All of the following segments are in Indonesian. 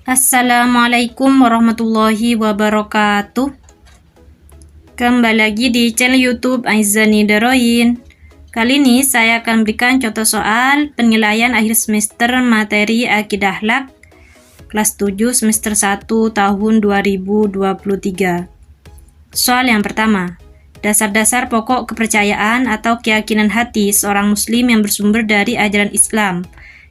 Assalamualaikum warahmatullahi wabarakatuh. Kembali lagi di channel YouTube Aizani Daroin. Kali ini saya akan berikan contoh soal penilaian akhir semester materi Akidah Akhlak kelas 7 semester 1 tahun 2023. Soal yang pertama, dasar-dasar pokok kepercayaan atau keyakinan hati seorang muslim yang bersumber dari ajaran Islam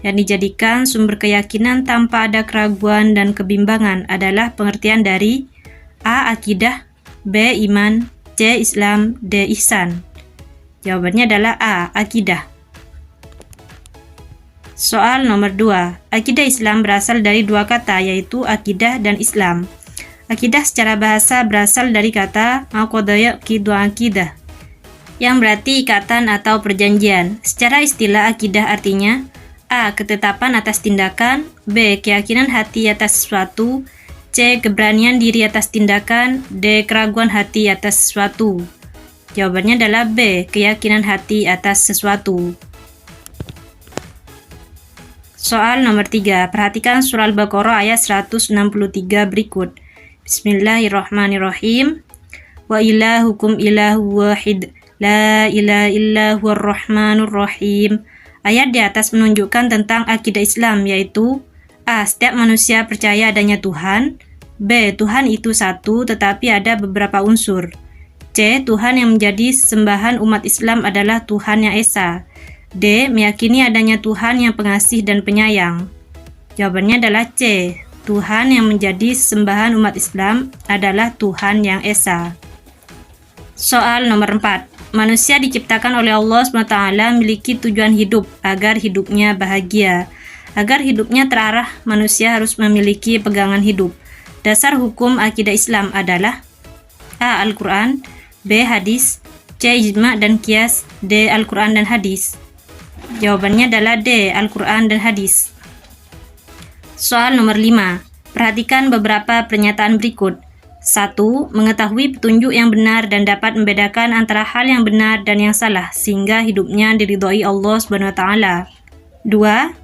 yang dijadikan sumber keyakinan tanpa ada keraguan dan kebimbangan adalah pengertian dari A. Akidah, B. Iman, C. Islam, D. Ihsan. Jawabannya adalah A. Akidah. Soal nomor 2. Akidah Islam berasal dari dua kata, yaitu akidah dan Islam. Akidah secara bahasa berasal dari kata aqdaya qidu akidah, yang berarti ikatan atau perjanjian. Secara istilah, akidah artinya A. Ketetapan atas tindakan, B. Keyakinan hati atas sesuatu, C. Keberanian diri atas tindakan, D. Keraguan hati atas sesuatu. Jawabannya adalah B. Keyakinan hati atas sesuatu. Soal nomor 3. Perhatikan surah Al-Baqarah ayat 163 berikut. Bismillahirrahmanirrahim. Wa ilahukum ilahu wahid, la ilaha illa huwar rahmanur rahim. Ayat di atas menunjukkan tentang akidah Islam, yaitu A. Setiap manusia percaya adanya Tuhan, B. Tuhan itu satu tetapi ada beberapa unsur, C. Tuhan yang menjadi sembahan umat Islam adalah Tuhan yang Esa, D. Meyakini adanya Tuhan yang pengasih dan penyayang. Jawabannya adalah C. Tuhan yang menjadi sembahan umat Islam adalah Tuhan yang Esa. Soal nomor 4. Manusia diciptakan oleh Allah SWT memiliki tujuan hidup agar hidupnya bahagia. Agar hidupnya terarah, manusia harus memiliki pegangan hidup. Dasar hukum akidah Islam adalah A. Al-Quran, B. Hadis, C. Ijma' dan Qiyas, D. Al-Quran dan Hadis. Jawabannya adalah D. Al-Quran dan Hadis. Soal nomor 5. Perhatikan beberapa pernyataan berikut. 1. Mengetahui petunjuk yang benar dan dapat membedakan antara hal yang benar dan yang salah sehingga hidupnya diridhoi Allah SWT. 2.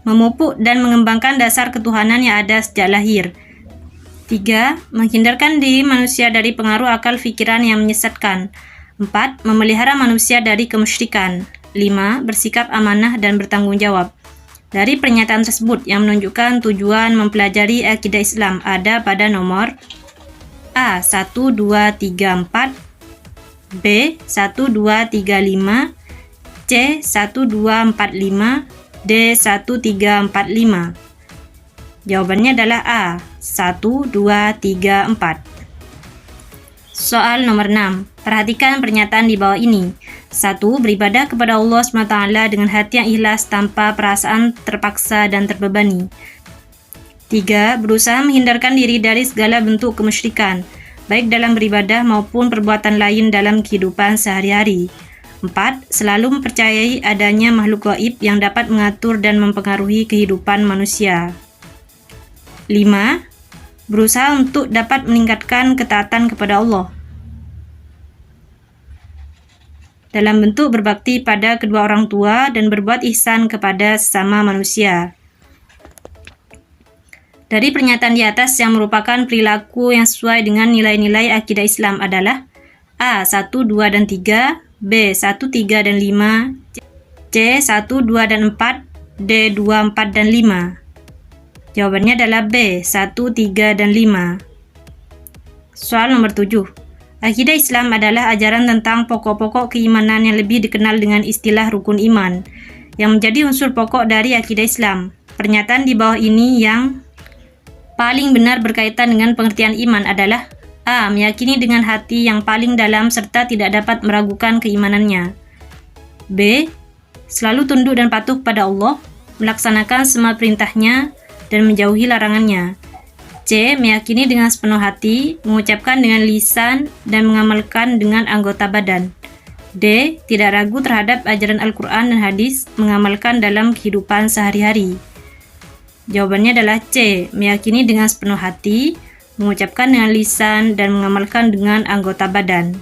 Memupuk dan mengembangkan dasar ketuhanan yang ada sejak lahir. 3. Menghindarkan diri manusia dari pengaruh akal fikiran yang menyesatkan. 4. Memelihara manusia dari kemusyrikan. 5. Bersikap amanah dan bertanggung jawab. Dari pernyataan tersebut yang menunjukkan tujuan mempelajari akidah Islam ada pada nomor A. 1, 2, 3, 4, B. 1, 2, 3, 5, C. 1, 2, 4, 5, D. 1, 3, 4, 5. Jawabannya adalah A. 1, 2, 3, 4. Soal nomor 6. Perhatikan pernyataan di bawah ini. 1. Beribadah kepada Allah SWT dengan hati yang ikhlas tanpa perasaan terpaksa dan terbebani. 3. Berusaha menghindarkan diri dari segala bentuk kemusyrikan, baik dalam beribadah maupun perbuatan lain dalam kehidupan sehari-hari. 4. Selalu mempercayai adanya makhluk gaib yang dapat mengatur dan mempengaruhi kehidupan manusia. 5. Berusaha untuk dapat meningkatkan ketaatan kepada Allah dalam bentuk berbakti pada kedua orang tua dan berbuat ihsan kepada sesama manusia. Dari pernyataan di atas yang merupakan perilaku yang sesuai dengan nilai-nilai akidah Islam adalah A. 1, 2, dan 3, B. 1, 3, dan 5, C. 1, 2, dan 4, D. 2, 4, dan 5. Jawabannya adalah B. 1, 3, dan 5. Soal nomor 7. Akidah Islam adalah ajaran tentang pokok-pokok keimanan yang lebih dikenal dengan istilah rukun iman, yang menjadi unsur pokok dari akidah Islam. Pernyataan di bawah ini yang paling benar berkaitan dengan pengertian iman adalah A. Meyakini dengan hati yang paling dalam serta tidak dapat meragukan keimanannya. B. Selalu tunduk dan patuh pada Allah, melaksanakan semua perintahnya dan menjauhi larangannya. C. Meyakini dengan sepenuh hati, mengucapkan dengan lisan, dan mengamalkan dengan anggota badan. D. Tidak ragu terhadap ajaran Al-Quran dan Hadis, mengamalkan dalam kehidupan sehari-hari. Jawabannya adalah C. Meyakini dengan sepenuh hati, mengucapkan dengan lisan, dan mengamalkan dengan anggota badan.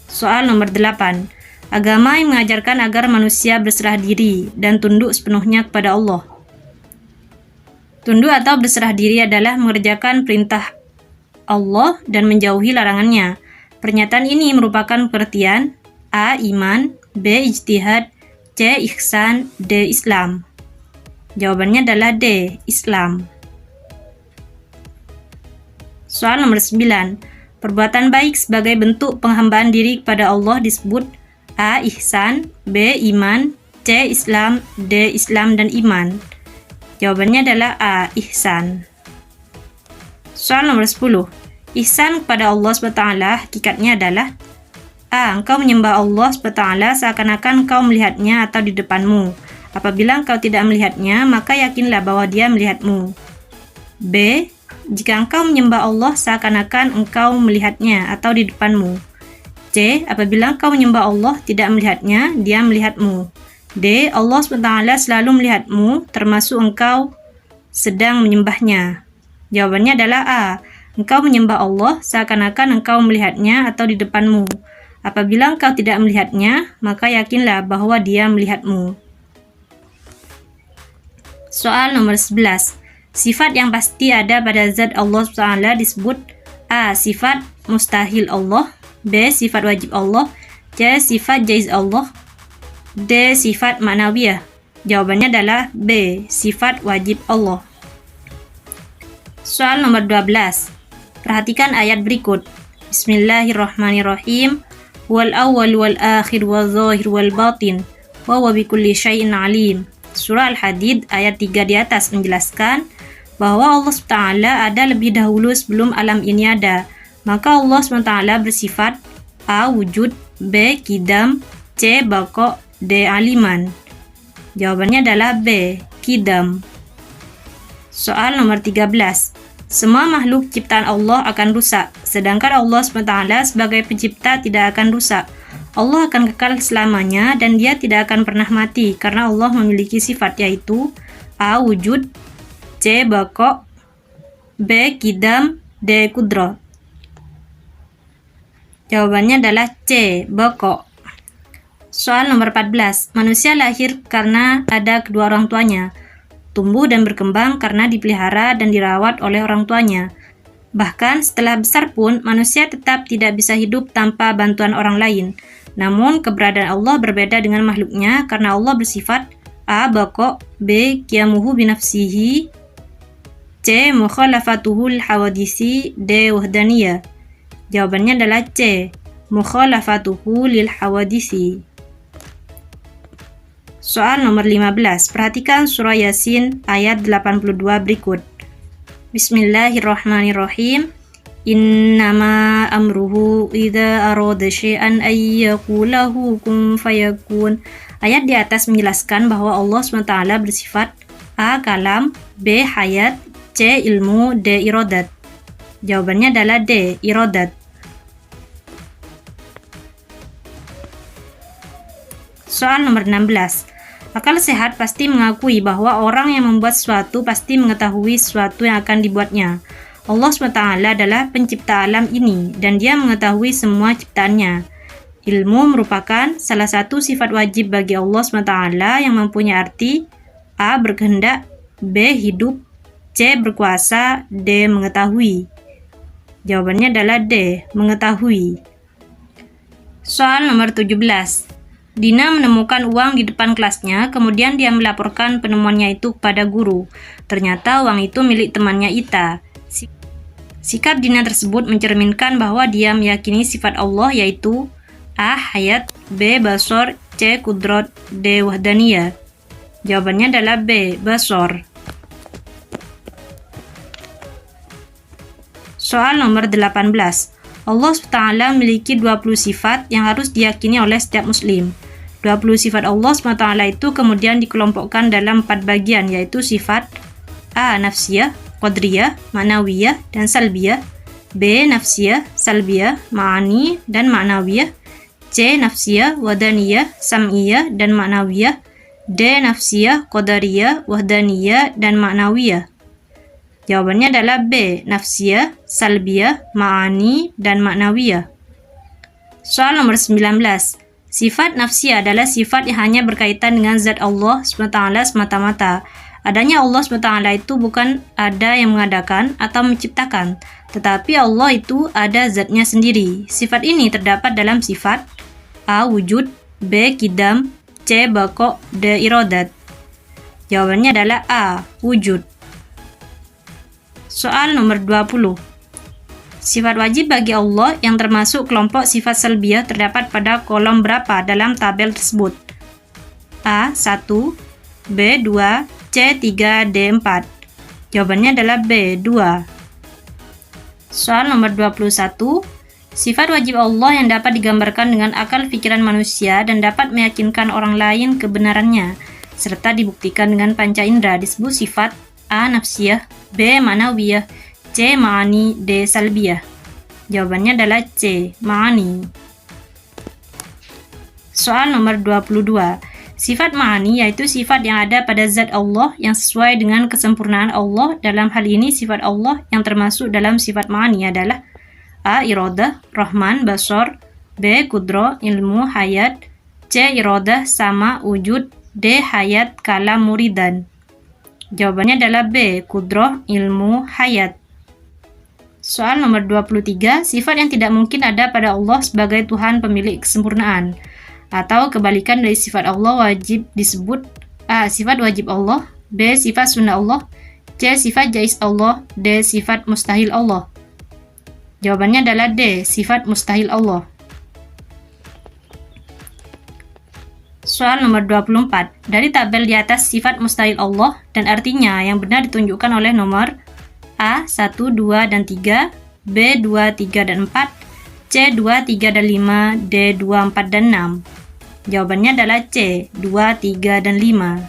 Soal nomor 8. Agama yang mengajarkan agar manusia berserah diri dan tunduk sepenuhnya kepada Allah. Tunduk atau berserah diri adalah mengerjakan perintah Allah dan menjauhi larangannya. Pernyataan ini merupakan pengertian A. Iman, B. Ijtihad, C. Ihsan, D. Islam. Jawabannya adalah D. Islam. Soal nomor 9. Perbuatan baik sebagai bentuk penghambaan diri kepada Allah disebut A. Ihsan, B. Iman, C. Islam, D. Islam dan iman. Jawabannya adalah A. Ihsan. Soal nomor 10. Ihsan kepada Allah SWT hakikatnya adalah A. Engkau menyembah Allah SWT seakan-akan engkau melihatnya atau di depanmu. Apabila engkau tidak melihatnya, maka yakinlah bahwa dia melihatmu. B. Jika engkau menyembah Allah seakan-akan engkau melihatnya atau di depanmu. C. Apabila engkau menyembah Allah tidak melihatnya, dia melihatmu. D. Allah SWT selalu melihatmu, termasuk engkau sedang menyembahnya. Jawabannya adalah A. Engkau menyembah Allah seakan-akan engkau melihatnya atau di depanmu. Apabila engkau tidak melihatnya, maka yakinlah bahwa dia melihatmu. Soal nomor 11. Sifat yang pasti ada pada zat Allah SWT disebut A. Sifat mustahil Allah, B. Sifat wajib Allah, C. Sifat jaiz Allah, D. Sifat ma'nawiyah. Jawabannya adalah B. Sifat wajib Allah. Soal nomor 12. Perhatikan ayat berikut. Bismillahirrahmanirrahim. Wal awwal wal akhir wal zahir wal batin wa huwa bikulli syai'in alim. Surah Al-Hadid ayat 3 di atas menjelaskan bahwa Allah SWT ada lebih dahulu sebelum alam ini ada. Maka Allah SWT bersifat A. Wujud, B. Kidam, C. Baqo, D. Aliman. Jawabannya adalah B. Kidam. Soal nomor 13. Semua makhluk ciptaan Allah akan rusak, sedangkan Allah SWT sebagai pencipta tidak akan rusak. Allah akan kekal selamanya dan dia tidak akan pernah mati karena Allah memiliki sifat yaitu A. Wujud, C. Baqo, B. Kidam, D. Qudrat. Jawabannya adalah C. Baqo. Soal nomor 14. Manusia lahir karena ada kedua orang tuanya. Tumbuh dan berkembang karena dipelihara dan dirawat oleh orang tuanya. Bahkan setelah besar pun, manusia tetap tidak bisa hidup tanpa bantuan orang lain. Namun, keberadaan Allah berbeda dengan makhluknya karena Allah bersifat A. Baqo, B. Qiyamuhu binafsihi, C. Mukhalafatuhul hawadisi, D. Wahdaniyah. Jawabannya adalah C. Mukhalafatuhu lil hawadisi. Soal nomor 15. Perhatikan surah Yasin ayat 82 berikut. Bismillahirrahmanirrahim. Innama amruhu idza arada syai'an ay yaqulahu kun fayakun. Ayat di atas menjelaskan bahwa Allah SWT bersifat A. Kalam, B. Hayat, C. Ilmu, D. Iradat. Jawabannya adalah D. Iradat. Soal nomor 16. Akal sehat pasti mengakui bahwa orang yang membuat sesuatu pasti mengetahui sesuatu yang akan dibuatnya. Allah SWT adalah pencipta alam ini dan dia mengetahui semua ciptaannya. Ilmu merupakan salah satu sifat wajib bagi Allah SWT yang mempunyai arti A. Berkehendak, B. Hidup, C. Berkuasa, D. Mengetahui. Jawabannya adalah D. Mengetahui. Soal nomor 17. Dina menemukan uang di depan kelasnya, kemudian dia melaporkan penemuannya itu kepada guru. Ternyata uang itu milik temannya Ita. Sikap Dina tersebut mencerminkan bahwa dia meyakini sifat Allah yaitu A. Hayat, B. Basor, C. Qudrat, D. Wahdaniyah. Jawabannya adalah B. Basor. Soal nomor 18. Allah SWT memiliki 20 sifat yang harus diyakini oleh setiap muslim. 20 sifat Allah SWT itu kemudian dikelompokkan dalam 4 bagian, yaitu sifat A. Nafsiyah, Qadriyah, Ma'nawiyah, dan Salbiyah, B. Nafsiyah, Salbiyah, Ma'ani, dan Ma'nawiyah, C. Nafsiyah, Wadaniyah, Sam'iyah, dan Ma'nawiyah, D. Nafsiyah, Qadariyah, Wahdaniyah, dan Ma'nawiyah. Jawabannya adalah B. Nafsiyah, Salbiyah, Ma'ani, dan Ma'nawiyah. Soal nomor 19. Sifat nafsiyah adalah sifat yang hanya berkaitan dengan zat Allah SWT semata-mata. Adanya Allah SWT itu bukan ada yang mengadakan atau menciptakan, tetapi Allah itu ada zatnya sendiri. Sifat ini terdapat dalam sifat A. Wujud, B. Qidam, C. Baqo, D. Iradat. Jawabannya adalah A. Wujud. Soal nomor 20. Sifat wajib bagi Allah yang termasuk kelompok sifat salbiyah terdapat pada kolom berapa dalam tabel tersebut? A. 1, B. 2, C. 3, D. 4. Jawabannya adalah B. 2. Soal nomor 21. Sifat wajib Allah yang dapat digambarkan dengan akal pikiran manusia dan dapat meyakinkan orang lain kebenarannya, serta dibuktikan dengan panca indera disebut sifat A. Nafsiyah, B. Ma'nawiyah, C. Ma'ani, D. Salbiyah. Jawabannya adalah C. Ma'ani. Soal nomor 22. Sifat ma'ani yaitu sifat yang ada pada zat Allah yang sesuai dengan kesempurnaan Allah. Dalam hal ini sifat Allah yang termasuk dalam sifat ma'ani adalah A. Iradah, Rahman, Basar, B. Qudra, ilmu, hayat, C. Iradah, sama, wujud, D. Hayat, kalam, muridan. Jawabannya adalah B. Qudra, ilmu, hayat. Soal nomor 23. Sifat yang tidak mungkin ada pada Allah sebagai Tuhan pemilik kesempurnaan. Atau kebalikan dari sifat Allah wajib disebut A. Sifat wajib Allah, B. Sifat sunnah Allah, C. Sifat jaiz Allah, D. Sifat mustahil Allah. Jawabannya adalah D. Sifat mustahil Allah. Soal nomor 24. Dari tabel di atas sifat mustahil Allah dan artinya yang benar ditunjukkan oleh nomor A. 1, 2, dan 3, B. 2, 3, dan 4, C. 2, 3, dan 5, D. 2, 4, dan 6. Jawabannya adalah C. 2, 3, dan 5.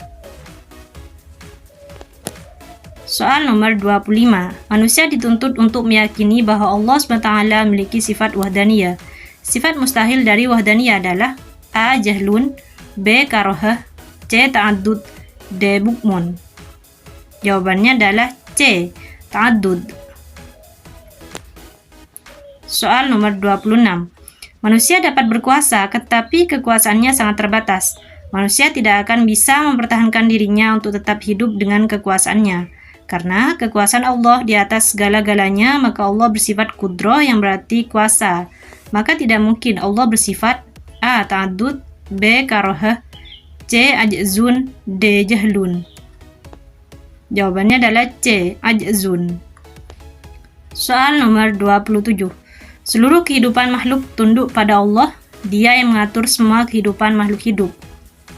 Soal nomor 25. Manusia dituntut untuk meyakini bahwa Allah SWT memiliki sifat wahdaniyah. Sifat mustahil dari wahdaniyah adalah A. Jahlun, B. Karohah, C. Ta'addud, D. Bukmun. Jawabannya adalah C. Ta'addud. Soal nomor 26. Manusia dapat berkuasa, tetapi kekuasaannya sangat terbatas. Manusia tidak akan bisa mempertahankan dirinya untuk tetap hidup dengan kekuasaannya. Karena kekuasaan Allah di atas segala-galanya, maka Allah bersifat qudra yang berarti kuasa. Maka tidak mungkin Allah bersifat A. Ta'addud, B. Karohah, C. Ajzun, D. Jahlun. Jawabannya adalah C. Ajzun. Soal nomor 27. Seluruh kehidupan makhluk tunduk pada Allah. Dia yang mengatur semua kehidupan makhluk hidup.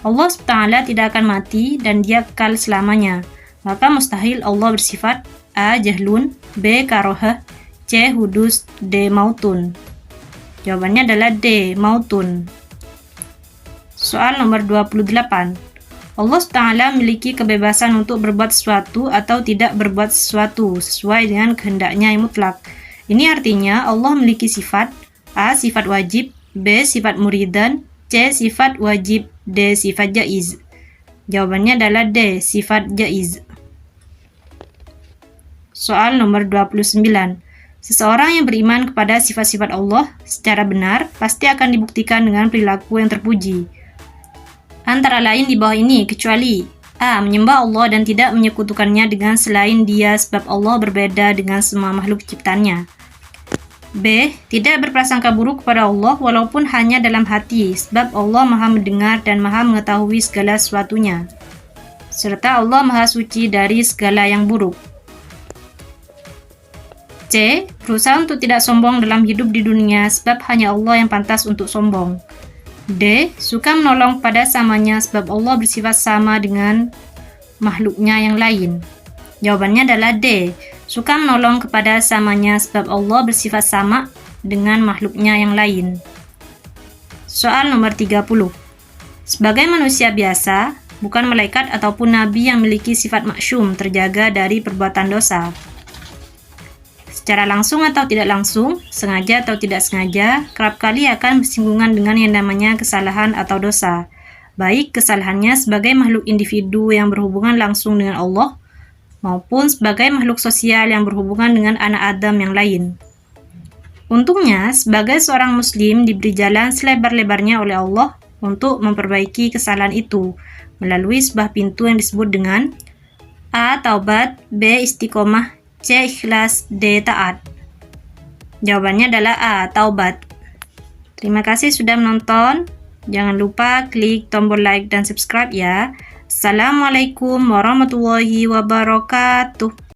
Allah SWT tidak akan mati dan dia kekal selamanya. Maka mustahil Allah bersifat A. Jahlun, B. Karohah, C. Hudus, D. Mautun. Jawabannya adalah D. Mautun. Soal nomor 28. Allah SWT memiliki kebebasan untuk berbuat sesuatu atau tidak berbuat sesuatu sesuai dengan kehendaknya yang mutlak. Ini artinya Allah memiliki sifat A. Sifat wajib, B. Sifat muridan, C. Sifat wajib, D. Sifat jaiz. Jawabannya adalah D. Sifat jaiz. Soal nomor 29. Seseorang yang beriman kepada sifat-sifat Allah secara benar pasti akan dibuktikan dengan perilaku yang terpuji. Antara lain di bawah ini kecuali A. Menyembah Allah dan tidak menyekutukannya dengan selain dia sebab Allah berbeda dengan semua makhluk ciptaannya. B. Tidak berprasangka buruk kepada Allah walaupun hanya dalam hati sebab Allah maha mendengar dan maha mengetahui segala sesuatunya. Serta Allah maha suci dari segala yang buruk. C. Berusaha untuk tidak sombong dalam hidup di dunia sebab hanya Allah yang pantas untuk sombong. D. Suka menolong pada samanya sebab Allah bersifat sama dengan makhluknya yang lain. Jawabannya adalah D. Suka menolong kepada samanya sebab Allah bersifat sama dengan makhluknya yang lain. Soal nomor 30. Sebagai manusia biasa, bukan malaikat ataupun nabi yang memiliki sifat maksum terjaga dari perbuatan dosa. Secara langsung atau tidak langsung, sengaja atau tidak sengaja, kerap kali akan bersinggungan dengan yang namanya kesalahan atau dosa. Baik kesalahannya sebagai makhluk individu yang berhubungan langsung dengan Allah, maupun sebagai makhluk sosial yang berhubungan dengan anak Adam yang lain. Untungnya, sebagai seorang muslim diberi jalan selebar-lebarnya oleh Allah untuk memperbaiki kesalahan itu melalui sebuah pintu yang disebut dengan A. Taubat, B. Istiqomah, C. Ikhlas, D. Taat. Jawabannya adalah A. Taubat. Terima kasih sudah menonton. Jangan lupa klik tombol like dan subscribe ya. Assalamualaikum warahmatullahi wabarakatuh.